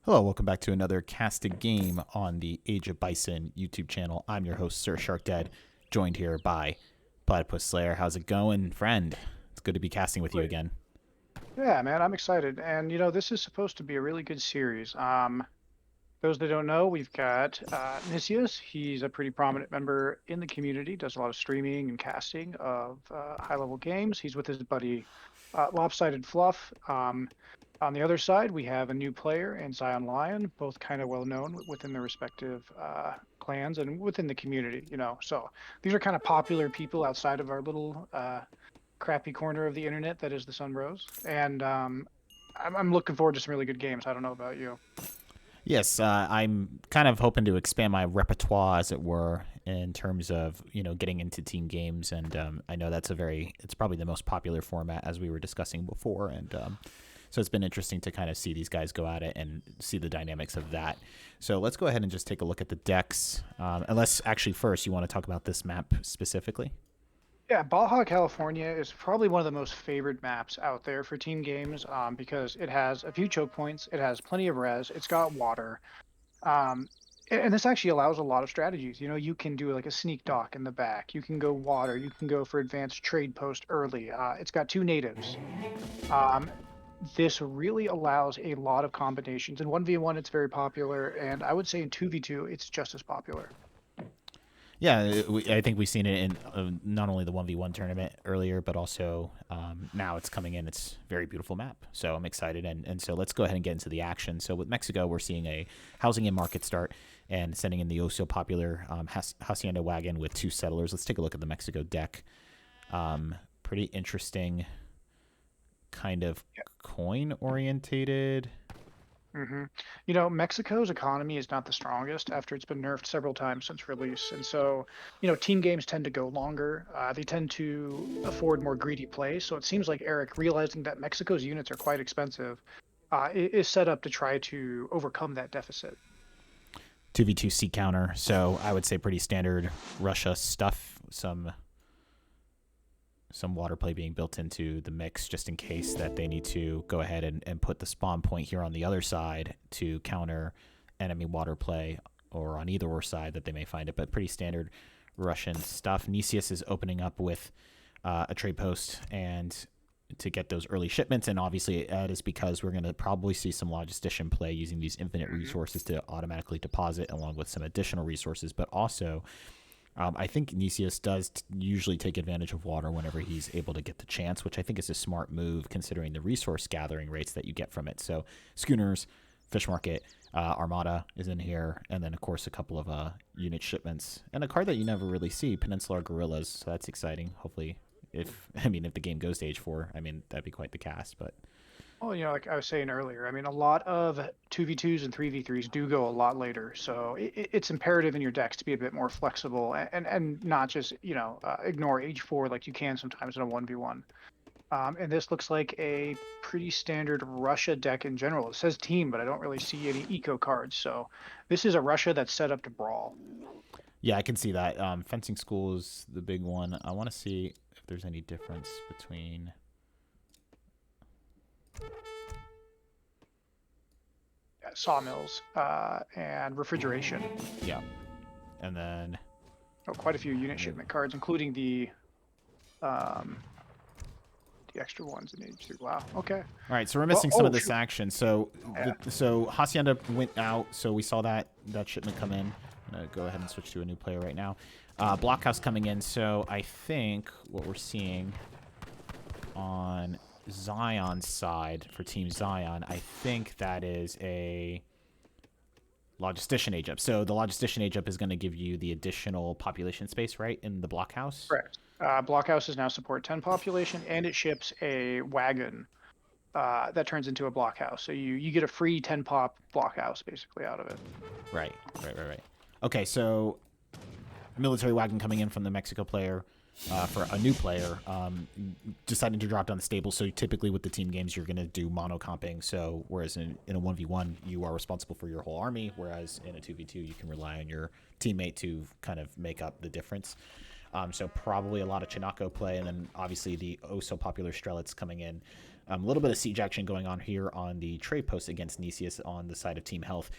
Hello, welcome back to another casted game on the Age of Bison YouTube channel. I'm your host, SerSharkDad, joined here by Platypus Slayer. How's it going, friend? It's good to be casting with you Wait. again. Yeah, man, I'm excited. And this is supposed to be a really good series. Those that don't know, we've got Nicius. He's a pretty prominent member in the community, does a lot of streaming and casting of high-level games. He's with his buddy Lopsided Fluff. On the other side, we have a new player in ZionLion, both kind of well known within their respective clans and within the community. So these are kind of popular people outside of our little crappy corner of the internet that is the Sunrose. And I'm looking forward to some really good games. I don't know about you. Yes, I'm kind of hoping to expand my repertoire, as it were, in terms of getting into team games, and I know it's probably the most popular format as we were discussing before, and so it's been interesting to kind of see these guys go at it and see the dynamics of that. So let's go ahead and just take a look at the decks. Unless actually first you want to talk about this map specifically. Yeah, Baja California is probably one of the most favored maps out there for team games because it has a few choke points, it has plenty of res, it's got water. Um, and this actually allows a lot of strategies. You can do like a sneak dock in the back. You can go water. You can go for advanced trade post early. It's got two natives. Um, this really allows a lot of combinations. In 1v1, it's very popular, and I would say in 2v2, it's just as popular. Yeah, I think we've seen it in not only the 1v1 tournament earlier, but also now it's coming in. It's a very beautiful map. So I'm excited. And so let's go ahead and get into the action. So with Mexico, we're seeing a housing and market start and sending in the also popular Hacienda Wagon with two settlers. Let's take a look at the Mexico deck. Pretty interesting kind of coin orientated. hmm Mexico's economy is not the strongest after it's been nerfed several times since release. And so, team games tend to go longer. They tend to afford more greedy play. So it seems like Eric, realizing that Mexico's units are quite expensive, is set up to try to overcome that deficit. 2v2 C counter. So I would say pretty standard Russia stuff. Some water play being built into the mix just in case that they need to go ahead and put the spawn point here on the other side to counter enemy water play, or on either side that they may find it. But pretty standard Russian stuff. Nicius is opening up with a trade post and to get those early shipments, and obviously that is because we're going to probably see some logistician play using these infinite hmm resources to automatically deposit along with some additional resources, but also I think Nicius does usually take advantage of water whenever he's able to get the chance, which I think is a smart move considering the resource gathering rates that you get from it. So schooners, fish market, Armada is in here, and then of course a couple of unit shipments and a card that you never really see, Peninsular Gorillas. So that's exciting. Hopefully, if the game goes to Age 4, that'd be quite the cast. But Well, like I was saying earlier, a lot of 2v2s and 3v3s do go a lot later. So it's imperative in your decks to be a bit more flexible and not just, ignore H4 like you can sometimes in a 1v1. And this looks like a pretty standard Russia deck in general. It says team, but I don't really see any eco cards. So this is a Russia that's set up to brawl. yeah, I can see that. Fencing school is the big one. I want to see if there's any difference between. Sawmills and refrigeration. Yeah, and then Oh, quite a few unit shipment cards, including um, the extra ones in H2. Wow. Okay. all right, so we're Well, missing some of oh this shoot. action. So, Yeah. so Hacienda went out. So we saw that shipment come in. I'm gonna go ahead and switch to a new player right now. Blockhouse coming in. So I think what we're seeing on Zion's side for Team Zion, I think that is a logistician age up. So the logistician age up is going to give you the additional population space, right, in the blockhouse. Correct. Blockhouses now support 10 population, and it ships a wagon that turns into a blockhouse. So you get a free 10 pop blockhouse basically out of it. Right. Okay, so military wagon coming in from the Mexico player for a new player, deciding to drop down the stable. So typically with the team games, you're going to do mono comping. So whereas in a 1v1, you are responsible for your whole army, whereas in a 2v2, you can rely on your teammate to kind of make up the difference. So probably a lot of Chinako play, and then obviously the oh so popular Strelitz coming in. A little bit of siege action going on here on the trade post against Nicius on the side of Team Health.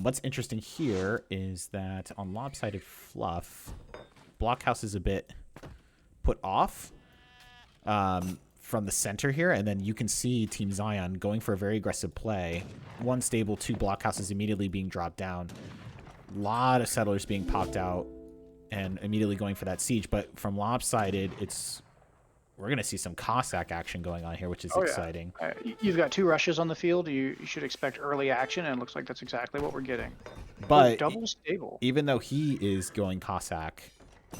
What's interesting here is that on Lopsided Fluff, Blockhouse is a bit put off from the center here, and then you can see Team Zion going for a very aggressive play. One stable, two Blockhouses immediately being dropped down. A lot of settlers being popped out and immediately going for that siege. But from Lopsided, we're going to see some Cossack action going on here, which is exciting. You've got two rushes on the field. You should expect early action, and it looks like that's exactly what we're getting. But double stable. Even though he is going Cossack,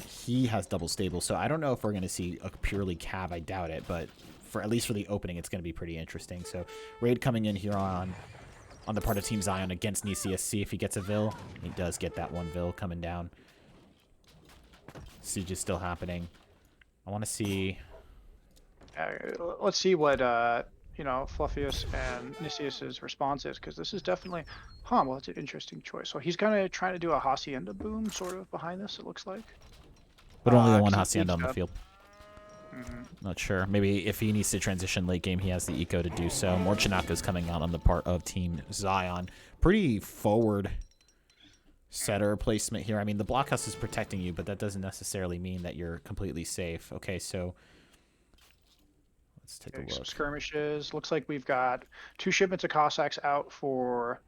he has double stable. So I don't know if we're going to see a purely Cav. I doubt it. But at least for the opening, it's going to be pretty interesting. So raid coming in here on the part of Team Zion against Nicius. See if he gets a Vil. He does get that one Vil coming down. Siege is still happening. I want to see... let's see what Fluffius and Nicius's response is, because this is definitely, well, that's an interesting choice. So he's kind of trying to do a hacienda boom sort of behind this, it looks like. But only the one hacienda on the field. Mm-hmm. Not sure. Maybe if he needs to transition late game, he has the eco to do so. More Chinakas coming out on the part of Team Zion. Pretty forward setter placement here. I mean, the blockhouse is protecting you, but that doesn't necessarily mean that you're completely safe. Okay, so let's take a look. Some skirmishes. Looks like we've got 2 shipments of Cossacks out for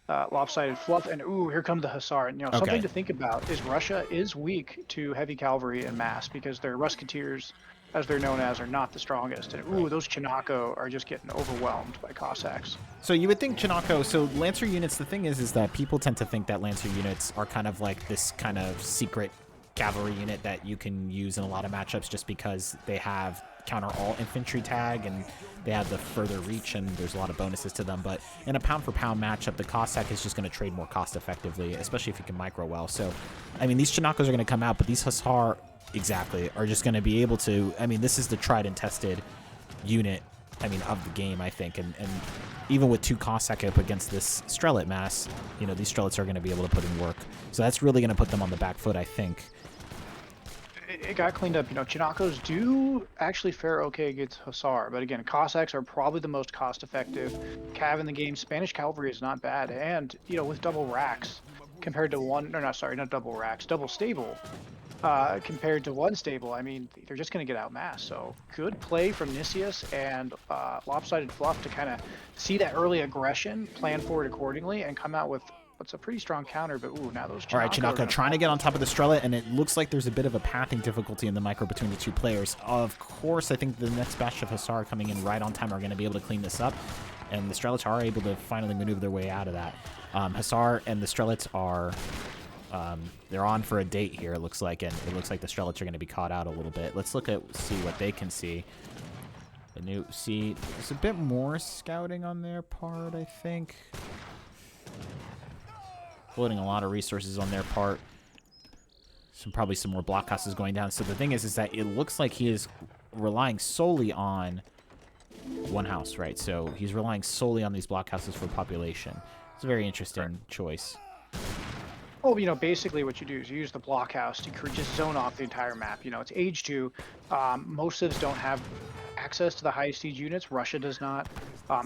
Lopsided Fluff, and here come the Hussar. And, something to think about is Russia is weak to heavy cavalry and mass because their Musketeers, as they're known as, are not the strongest. And those Chinako are just getting overwhelmed by Cossacks. So you would think Chinako, so Lancer units, the thing is that people tend to think that Lancer units are kind of like this kind of secret cavalry unit that you can use in a lot of matchups just because they have counter all infantry tag and they have the further reach and there's a lot of bonuses to them. But in a pound for pound matchup, the Cossack is just going to trade more cost effectively, especially if you can micro well. So, I mean, these Chinakos are going to come out, but these Hussar are just going to be able to, I mean, this is the tried and tested unit, of the game, I think. And even with 2 Cossack up against this Strelet mass, these Strelets are going to be able to put in work. So that's really going to put them on the back foot, I think. It got cleaned up. Chinakos do actually fare okay against Hussar, but again, Cossacks are probably the most cost-effective cav in the game. Spanish cavalry is not bad, and with double racks compared to double stable compared to one stable. I mean, they're just going to get outmassed. So good play from Nicius and Lopsided Fluff to kind of see that early aggression, plan for it accordingly, and come out with what's a pretty strong counter. But now those Chinako. All right, Chinako trying to get on top of the Strelet, and it looks like there's a bit of a pathing difficulty in the micro between the 2 players. Of course, I think the next batch of Hussar coming in right on time are going to be able to clean this up, and the Strelets are able to finally maneuver their way out of that. Hussar and the Strelets are they're on for a date here, it looks like, and it looks like the Strelets are going to be caught out a little bit. Let's see what they can see. There's a bit more scouting on their part, I think. Loading a lot of resources on their part. Probably some more blockhouses going down. So the thing is that it looks like he is relying solely on one house, right? So he's relying solely on these blockhouses for population. It's a very interesting choice. Well, basically what you do is you use the blockhouse to just zone off the entire map. It's age 2. Most civs don't have access to the highest siege units. Russia does not.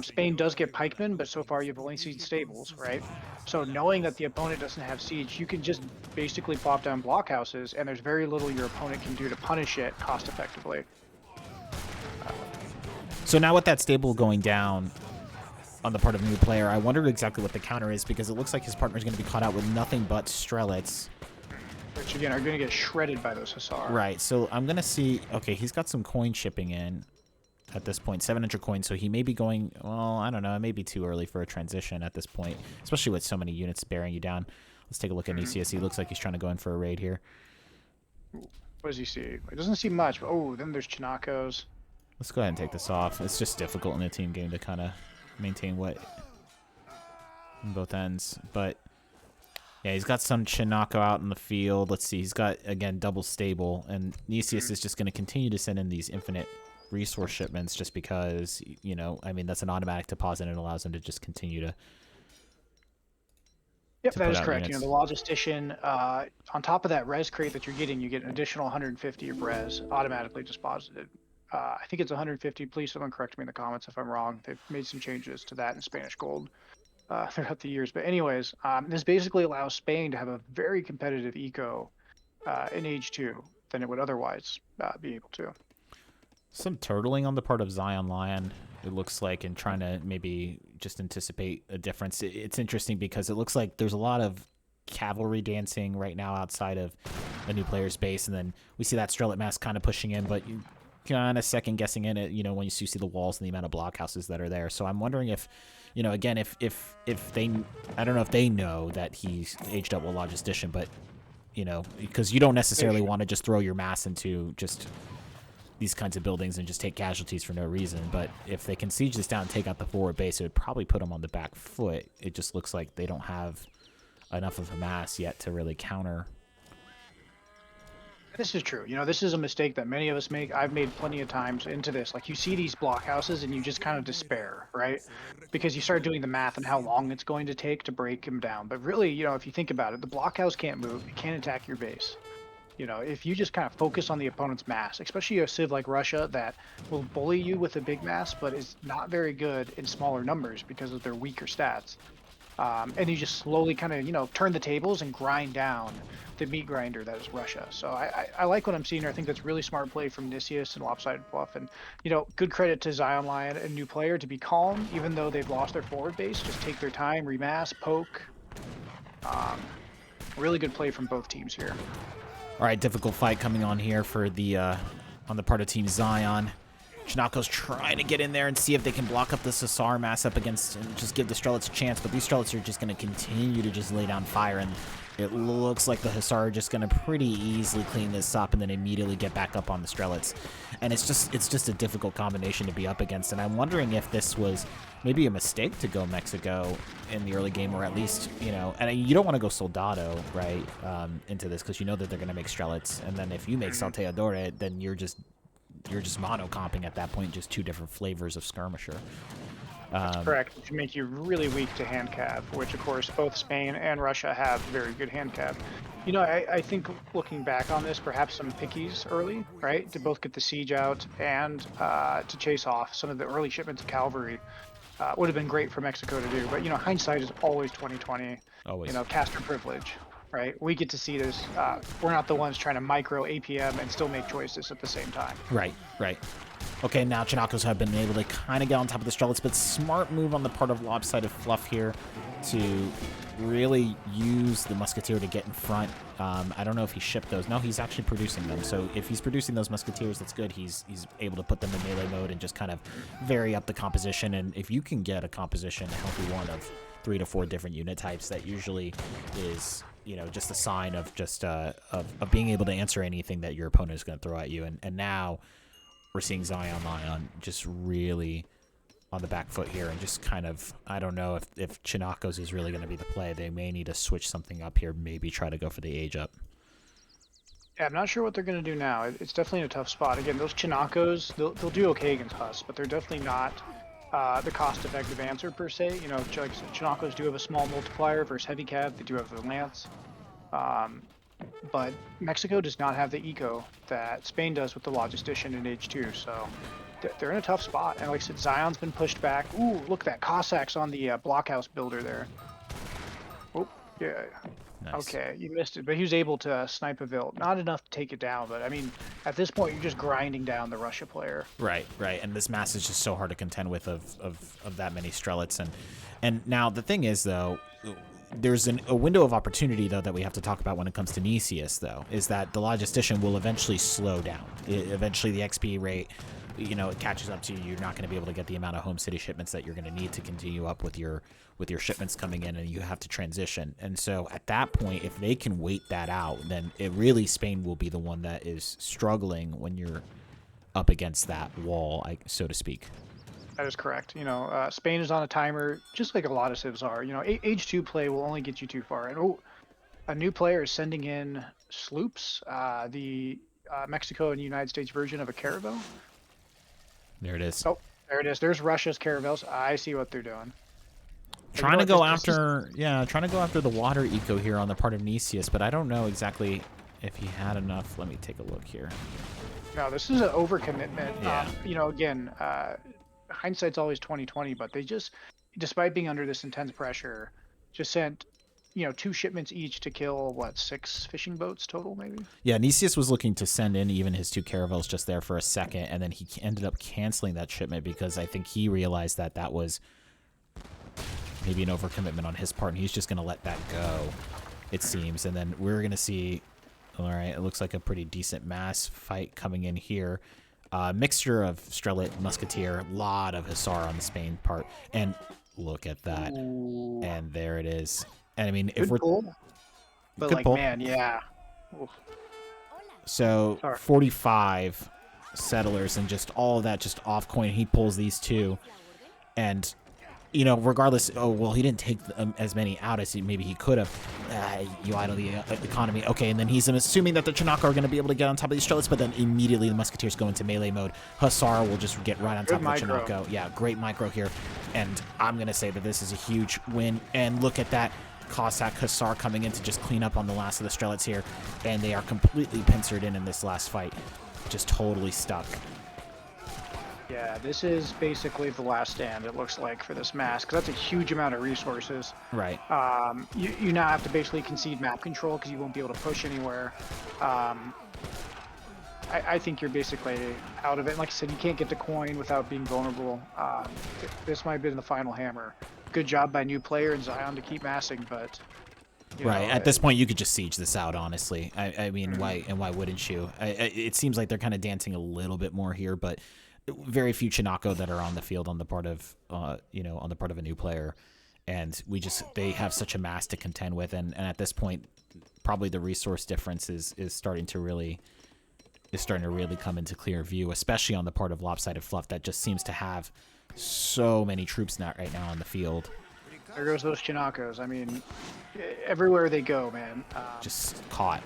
Spain does get pikemen, but so far you've only seen stables, right? So knowing that the opponent doesn't have siege, you can just basically plop down blockhouses, and there's very little your opponent can do to punish it cost effectively. So now with that stable going down on the part of a new player, I wonder exactly what the counter is, because it looks like his partner is going to be caught out with nothing but Strelets. Which, again, are going to get shredded by those Hussar. Right, so I'm going to see... Okay, he's got some coin shipping in at this point, 700 coins, so he may be going... Well, I don't know, it may be too early for a transition at this point, especially with so many units bearing you down. Let's take a look at Nicius. He looks like he's trying to go in for a raid here. What does he see? It doesn't see much, but then there's Chinakos. Let's go ahead and take this off. It's just difficult in a team game to kind of maintain what on both ends, but yeah, he's got some Chinako out in the field. Let's see, he's got, again, double stable, and Nicius is just going to continue to send in these infinite resource shipments just because, that's an automatic deposit and it allows him to just continue to... Yep, that is correct. The logistician, on top of that res crate that you're getting, you get an additional 150 of res automatically deposited. I think it's 150. Please, someone correct me in the comments if I'm wrong. They've made some changes to that in Spanish gold throughout the years. But anyways, this basically allows Spain to have a very competitive eco in Age 2 than it would otherwise be able to. Some turtling on the part of ZionLion, it looks like, and trying to maybe just anticipate a difference. It's interesting because it looks like there's a lot of cavalry dancing right now outside of a new player's base, and then we see that Strellet mass kind of pushing in, but you kind of second guessing in it, when you see the walls and the amount of blockhouses that are there. So I'm wondering if, again, if they, I don't know if they know that he's aged up with Logistician, but because you don't necessarily want to just throw your mass into just these kinds of buildings and just take casualties for no reason. But if they can siege this down and take out the forward base, it would probably put them on the back foot. It just looks like they don't have enough of a mass yet to really counter. This is true. This is a mistake that many of us make. I've made plenty of times into this. Like, you see these blockhouses and you just kind of despair, right? Because you start doing the math and how long it's going to take to break them down. But really, if you think about it, the blockhouse can't move. It can't attack your base. If you just kind of focus on the opponent's mass, especially a civ like Russia that will bully you with a big mass, but is not very good in smaller numbers because of their weaker stats. And you just slowly kind of, turn the tables and grind down the meat grinder that is Russia. So I like what I'm seeing here. I think that's really smart play from Nicius and Lopsided Fluff. And, good credit to ZionLion, a new player, to be calm, even though they've lost their forward base. Just take their time, remass, poke. Really good play from both teams here. All right, difficult fight coming on here for the on the part of Team Zion. Chinako's trying to get in there and see if they can block up the Sassar mass up against and just give the Strelets a chance, but these Strelets are just going to continue to just lay down fire, and it looks like the Hussar are just going to pretty easily clean this up and then immediately get back up on the Strelets. And it's just a difficult combination to be up against, and I'm wondering if this was maybe a mistake to go Mexico in the early game, or at least, and you don't want to go Soldado, right, into this, because you know that they're going to make Strelets, and then if you make Salteadore, then you're just mono-comping at that point, just two different flavors of skirmisher. That's correct. It can make you really weak to hand cav, which of course both Spain and Russia have very good hand cav. I think looking back on this, perhaps some pickies early, right, to both get the siege out and to chase off some of the early shipments of cavalry would have been great for Mexico to do. But hindsight is always 2020. Always. Caster privilege. Right, we get to see this. We're not the ones trying to micro APM and still make choices at the same time. Right. Okay, now Chinakos have been able to kind of get on top of the Strelets, but smart move on the part of Lopsided Fluff here to really use the Musketeer to get in front. I don't know if he shipped those. No, he's actually producing them. So if he's producing those Musketeers, that's good. He's able to put them in melee mode and just kind of vary up the composition. And if you can get a composition, a healthy one of 3 to 4 different unit types, that usually is just a sign of just of being able to answer anything that your opponent is going to throw at you. And now we're seeing ZionLion just really on the back foot here, and just kind of, I don't know if Chinakos is really going to be the play. They may need to switch something up here, maybe try to go for the age up. Yeah, I'm not sure what they're going to do now. It's definitely in a tough spot. Again, those Chinakos, they'll do okay against Huss, but they're definitely not the cost-effective answer per se. Like I said, Chinakos do have a small multiplier versus heavy cav. They do have the lance, but Mexico does not have the eco that Spain does with the Logistician in Age 2. So they're in a tough spot. And like I said, Zion's been pushed back. Ooh, look at that Cossacks on the blockhouse builder there. Oh, yeah. Nice. Okay, you missed it, but he was able to snipe a Vilt. Not enough to take it down, but I mean, at this point, you're just grinding down the Russia player. Right. And this mass is just so hard to contend with of that many Strelets. And now the thing is, though, there's a window of opportunity, though, that we have to talk about when it comes to Nicius, though, is that the Logistician will eventually slow down. Eventually, the XP rate, it catches up to you. You're not going to be able to get the amount of home city shipments that you're going to need to continue up with your shipments coming in, and you have to transition. And so at that point, if they can wait that out, then Spain will be the one that is struggling when you're up against that wall, so to speak. That is correct. Spain is on a timer, just like a lot of civs are. Age 2 play will only get you too far. And a new player is sending in sloops, the Mexico and United States version of a caravel. There it is. Oh, there it is. There's Russia's caravels. I see what they're doing. Trying to go after the water eco here on the part of Nicius, but I don't know exactly if he had enough. Let me take a look here. No, this is an overcommitment. Yeah. Again, hindsight's always 2020, but they just, despite being under this intense pressure, just sent, 2 shipments each to kill what, 6 fishing boats total, maybe? Yeah, Nicius was looking to send in even his 2 caravels just there for a second, and then he ended up canceling that shipment because I think he realized that that was maybe an overcommitment on his part, and he's just going to let that go, it seems. And then we're going to see, all right, it looks like a pretty decent mass fight coming in here. Mixture of Strelet, Musketeer, a lot of Hussar on the Spain part, and look at that. Ooh. And there it is. And I mean, if Good we're pull. But good like, pull. man, yeah. Oof. So Sorry. 45 settlers and just all of that just off coin. He pulls these 2, and regardless. Oh well, he didn't take as many out as maybe he could have. You idle the economy. Okay, and then he's assuming that the Chinaka are going to be able to get on top of these Strelets, but then immediately the Musketeers go into melee mode. Hussar will just get right on top of the Chinaka. Yeah, great micro here, and I'm going to say that this is a huge win. And look at that. Cossack Hussar coming in to just clean up on the last of the Strelets here, and they are completely pincered in this last fight. Just totally stuck. Yeah, this is basically the last stand, it looks like, for this mass, because that's a huge amount of resources. Right. You now have to basically concede map control because you won't be able to push anywhere. I think you're basically out of it. Like I said, you can't get the coin without being vulnerable. This might have been the final hammer. Good job by new player and Zion to keep massing, but... Right. At this point, you could just siege this out, honestly. I mean, why wouldn't you? It seems like they're kind of dancing a little bit more here, but very few Chinako that are on the field on the part of, on the part of a new player. And they have such a mass to contend with. And at this point, probably the resource difference is starting to really come into clear view, especially on the part of Lopsided Fluff that just seems to have so many troops right now on the field. There goes those Chinakos. I mean, everywhere they go, man. Just caught.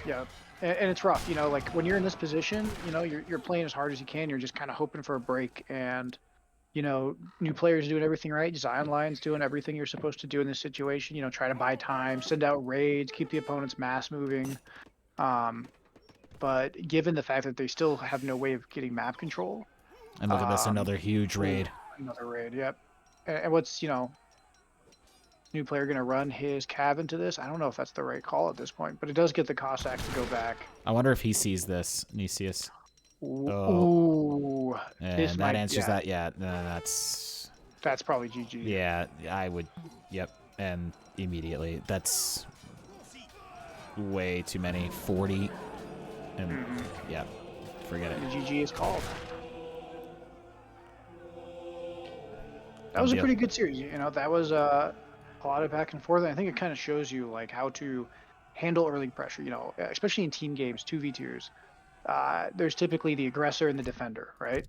Yeah, and it's rough. Like when you're in this position, you're playing as hard as you can. You're just kind of hoping for a break, and new players doing everything right. ZionLion's doing everything you're supposed to do in this situation. Try to buy time, send out raids, keep the opponent's mass moving. But given the fact that they still have no way of getting map control. And look at this, another huge raid. Another raid, yep. And what's, new player going to run his cav into this? I don't know if that's the right call at this point, but it does get the Cossacks to go back. I wonder if he sees this, Nicius. Ooh. And that answers that. Yeah, that's probably GG. Yeah, I would. Yep. And immediately. That's way too many. 40. And yeah, forget it. The GG is called. That was a pretty good series. That was a lot of back and forth. And I think it kind of shows you like how to handle early pressure. Especially in team games, 2v2s. There's typically the aggressor and the defender, right?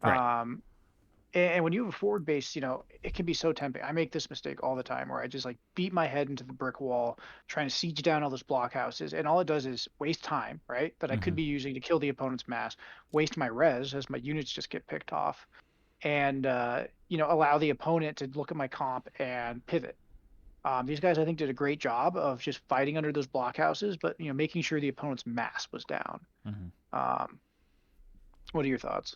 Right. And when you have a forward base, it can be so tempting. I make this mistake all the time where I just like beat my head into the brick wall, trying to siege down all those blockhouses, and all it does is waste time, right? That I could be using to kill the opponent's mass, waste my res as my units just get picked off, and allow the opponent to look at my comp and pivot. These guys, I think, did a great job of just fighting under those blockhouses, but making sure the opponent's mass was down. What are your thoughts?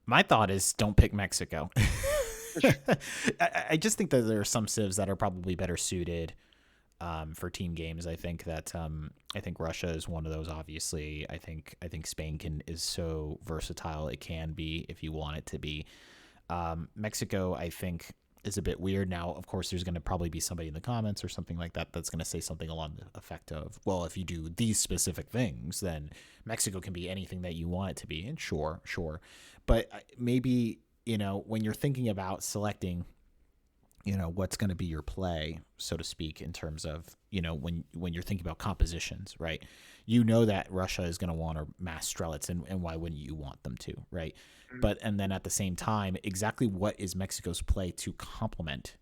My thought is don't pick Mexico. I just think that there are some civs that are probably better suited for team games. I think that I think Russia is one of those. Obviously, I think Spain is so versatile it can be if you want it to be. Mexico, I think, is a bit weird. Now, of course, there's going to probably be somebody in the comments or something like that that's going to say something along the effect of, well, if you do these specific things, then Mexico can be anything that you want it to be. And sure. But maybe, when you're thinking about selecting, what's going to be your play, so to speak, in terms of, when you're thinking about compositions, right? That Russia is going to want to mass Strelets, and why wouldn't you want them to, right? But, and then at the same time, exactly what is Mexico's play to complement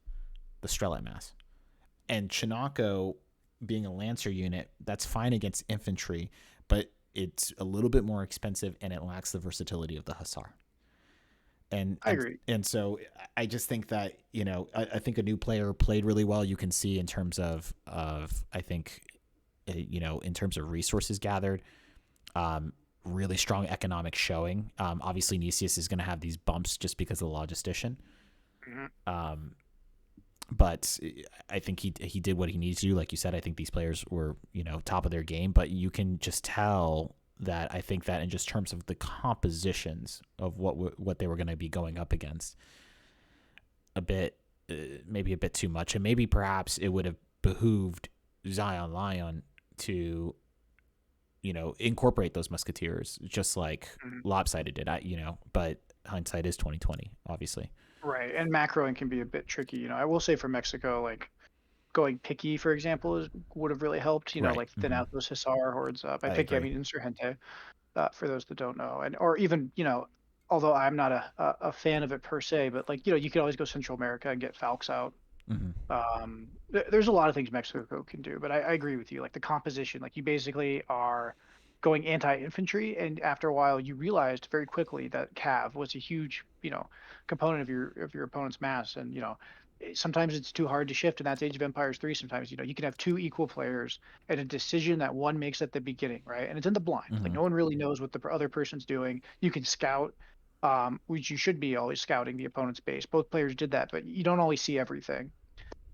the Strelet mass? And Chinako, being a Lancer unit, that's fine against infantry, but it's a little bit more expensive and it lacks the versatility of the Hussar. And I agree. And so I just think that, I think a new player played really well. You can see in terms of I think, in terms of resources gathered, really strong economic showing. Obviously, Nicius is going to have these bumps just because of the logistician. Mhm. But I think he did what he needs to do. Like you said, I think these players were, top of their game, but you can just tell that I think that in just terms of the compositions of what they were going to be going up against, a bit, maybe a bit too much. And maybe perhaps it would have behooved ZionLion to, incorporate those musketeers just like Mhm. Lopsided did. But hindsight is 2020, obviously. Right, and macroing can be a bit tricky. I will say for Mexico, like going picky, for example, would have really helped. Right. Like thin out those Hussar hordes up. By I picky, I agree. mean Insurgente. For those that don't know, and or even although I'm not a fan of it per se, but like you could always go Central America and get Falcons out. Hmm. There's a lot of things Mexico can do, but I agree with you. Like the composition, like you basically are going anti-infantry, and after a while, you realized very quickly that cav was a huge, component of your opponent's mass, and sometimes it's too hard to shift, and that's Age of Empires 3. Sometimes you can have two equal players and a decision that one makes at the beginning, right? And it's in the blind, like Hmm. no one really knows what the other person's doing. You can scout. Which you should be always scouting the opponent's base. Both players did that, but you don't always see everything.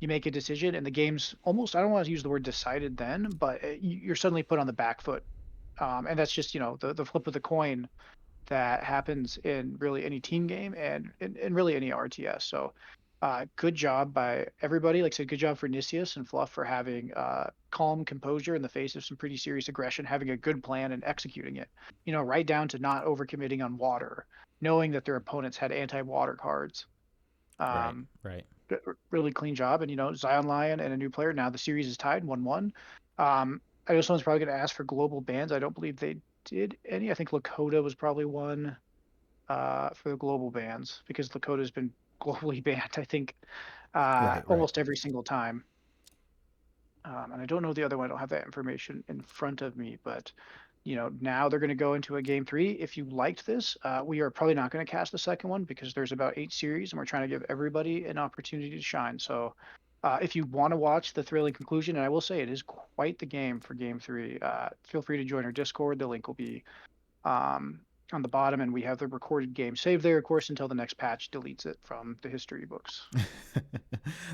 You make a decision and the game's almost, I don't want to use the word decided then, but you're suddenly put on the back foot. And that's just the flip of the coin that happens in really any team game and in really any RTS. So good job by everybody. Like I said, good job for Nicius and Fluff for having calm composure in the face of some pretty serious aggression, having a good plan and executing it, right down to not overcommitting on water, knowing that their opponents had anti-water cards. Right. um, Right. Really clean job. And ZionLion and a new player. Now the series is tied 1-1. I know someone's probably going to ask for global bans. I don't believe they did any. I think Lakota was probably one for the global bans because Lakota's been globally banned. I think Right. Right. almost every single time. And I don't know the other one. I don't have that information in front of me, but now they're going to go into a game 3. If you liked this, we are probably not going to cast the second one because there's about 8 series and we're trying to give everybody an opportunity to shine. So if you want to watch the thrilling conclusion, and I will say it is quite the game for game 3, feel free to join our Discord. The link will be um, on the bottom, and we have the recorded game saved there, of course, until the next patch deletes it from the history books.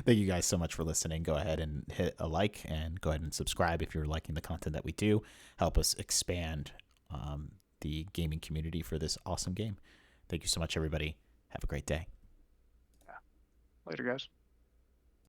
Thank you guys so much for listening. Go ahead and hit a like and go ahead and subscribe if you're liking the content that we do. Help us expand the gaming community for this awesome game. Thank you so much, everybody. Have a great day. Later, guys.